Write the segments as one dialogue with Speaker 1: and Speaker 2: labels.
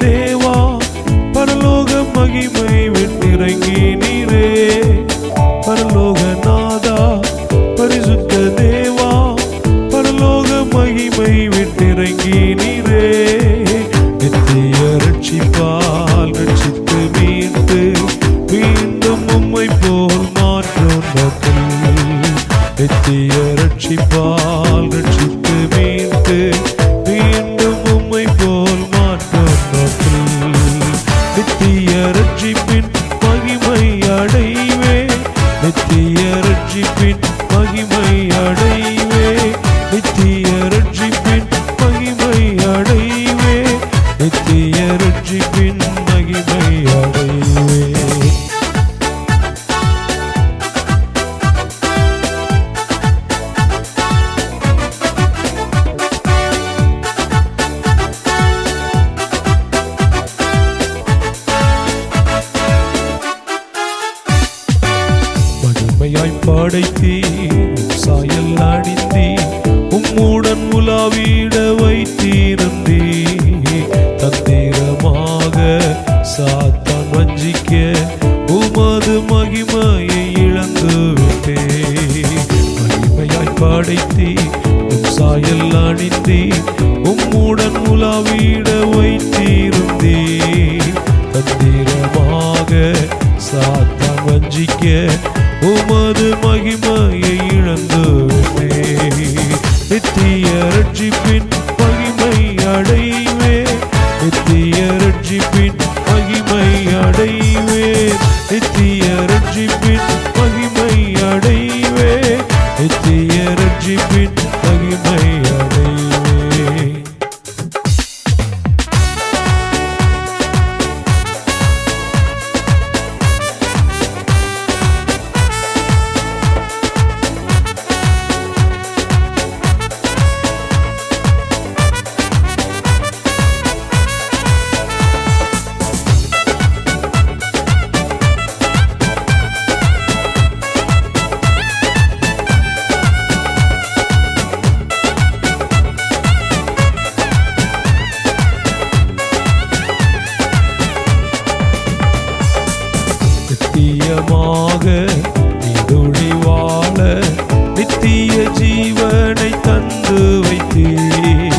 Speaker 1: தேவா பரலோக மகிமை விட்டிறங்கி நீரே பரலோக நாதா பரிசுத்த தேவா பரலோக மகிமை விட்டிறங்கி நீரே நித்திய ரட்சிப்பால் ரட்சித்து மீட்டு மீண்டும் உம்மை போல் மாற்றும் நித்திய ரட்சிப்பால் ரட்சித்து மீட்டு மீண்டும் உம்மை போல் மாற்றும் நித்திய ரட்சிப்பின் மகிமை அடைவே நித்திய ரட்சிப்பின் மகிமை அடைவே நித்திய ரட்சிப்பின் மகிமை அடைவே நித்திய ரட்சிப்பின் மகிமை அடைவே படைத்தீர் சாயல் அணிந்தீர் உம்முடன் உலாவிட வைத்தீரந்தீர் தந்திரமாக சாத்தான் வஞ்சிக்க உமது மகிமையை இழந்து விட்டேன் மகிமையாய் படைத்தீர் சாயல் அணிந்தீர் உம்முடன் உலாவிட வைத்தீரந்தீர் தந்திரமாக சாத்தான் வஞ்சிக்க உமது மகிமையை இழந்து நித்திய ரட்சிப்பின் மகிமை அடைவே நித்திய ரட்சிப்பின் மகிமை அடைவே நித்திய ரட்சிப்பின் மகிமை அடைவே நித்திய ரட்சிப்பின் மகிமை அடைவே நித்தியமாக நீடொழி வாழ நித்திய ஜீவனை தந்து வைத்தீர்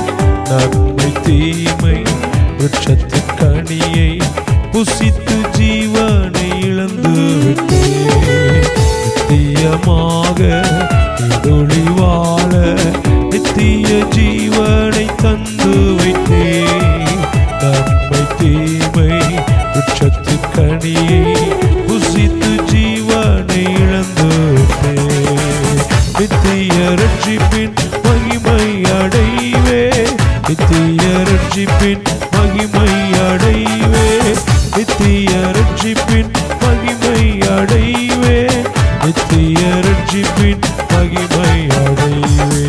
Speaker 1: நன்மை தீமை விருட்சத்தின் கனியை புசித்து ஜீவனை இழந்து விட்டேன் நித்தியமாக நீடொழி வாழ நித்திய ஜீவனை தந்து வைத்தீர் நன்மை தீமை விருட்சத்தின் கனியை புசித்து ஜீவனை இழந்து நித்திய ரட்சிப்பின் மகிமை அடைவே நித்திய ரட்சிப்பின் மகிமை அடைவே நித்திய ரட்சிப்பின் மகிமை அடைவே நித்திய ரட்சிப்பின் மகிமை அடைவே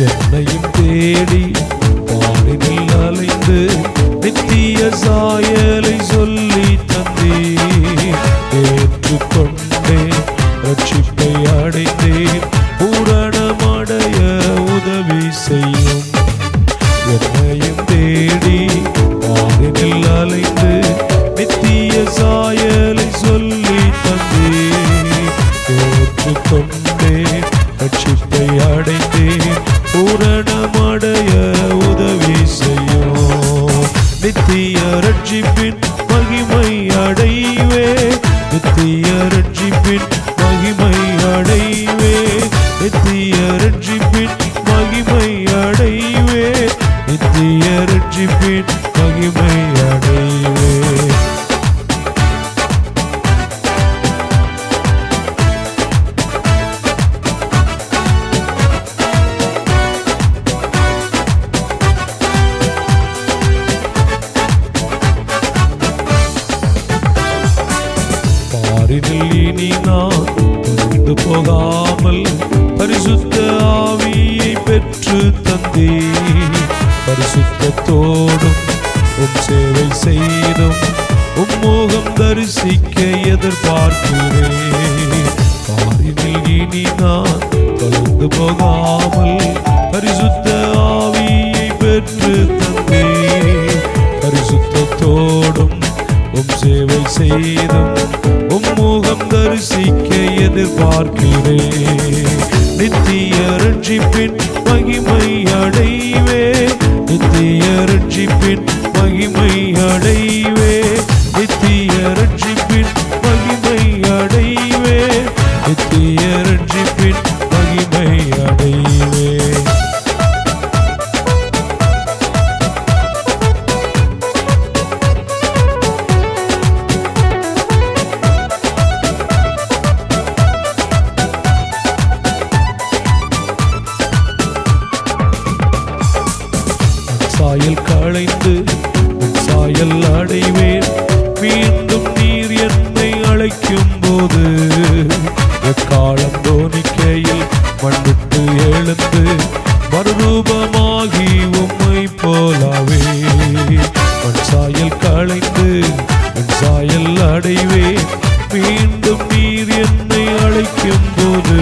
Speaker 1: என்னையும் தேடி பாடினில் அலைந்து நித்திய சாயலை சொல்லி தந்தீர் ஏற்றுக்கொண்டேன் ரட்சிப்பை அடைந்தேன் பூரணமடைய உதவி செய்யும் என்னையும் தேடி பாடினில் அலைந்து நித்திய சாயலை சொல்லி தந்தீர் ஏற்றுக்கொண்டேன் ரட்சிப்பை அடைந்தேன் பூரணமடைய உதவி செய்யும் நித்திய ரட்சிப்பின் மகிமை அடைவே நித்திய ரட்சிப்பின் மகிமை அடைவே நித்திய ரட்சிப்பின் மகிமை அடைவே நித்திய ரட்சிப்பின் மகிமை அடைவே பாரினில் இனி நான் தொலைந்து போகாமல் பரிசுத்த ஆவியை பெற்று தந்தே. பரிசுத்தத்தோடும் உம் சேவை செய்தும் உம்முகம் தரிசிக்க எதிர்பார்க்கிறேன். பாரினில் இனி நான் தொலைந்து போகாமல் பரிசுத்த ஆவியை பெற்று தந்தே. பரிசுத்தத்தோடும் உம் சேவை செய்தும் உம்முகம் தரிசிக்க எதிர்பார்க்கிறேன். நித்திய ரட்சிப்பின் மகிமை அடைவே, நித்திய ரட்சிப்பின் மகிமை அடைவே, நித்திய ரட்சிப்பின் மகிமை அடைவே, நித்திய ரட்சிப்பின் மகிமை அடைவே. சாயல் களைந்து சாயல் அடைவேன். மீண்டும் நீர் என்னை அழைக்கும் போது எக்காலம் தோனிக்கையில் மண்ணுக்கு எழுந்து மறுரூபமாகி உம்மை போலாவே. மண் சாயல் களைந்து சாயல் அடைவேன். மீண்டும் நீர் என்னை அழைக்கும் போது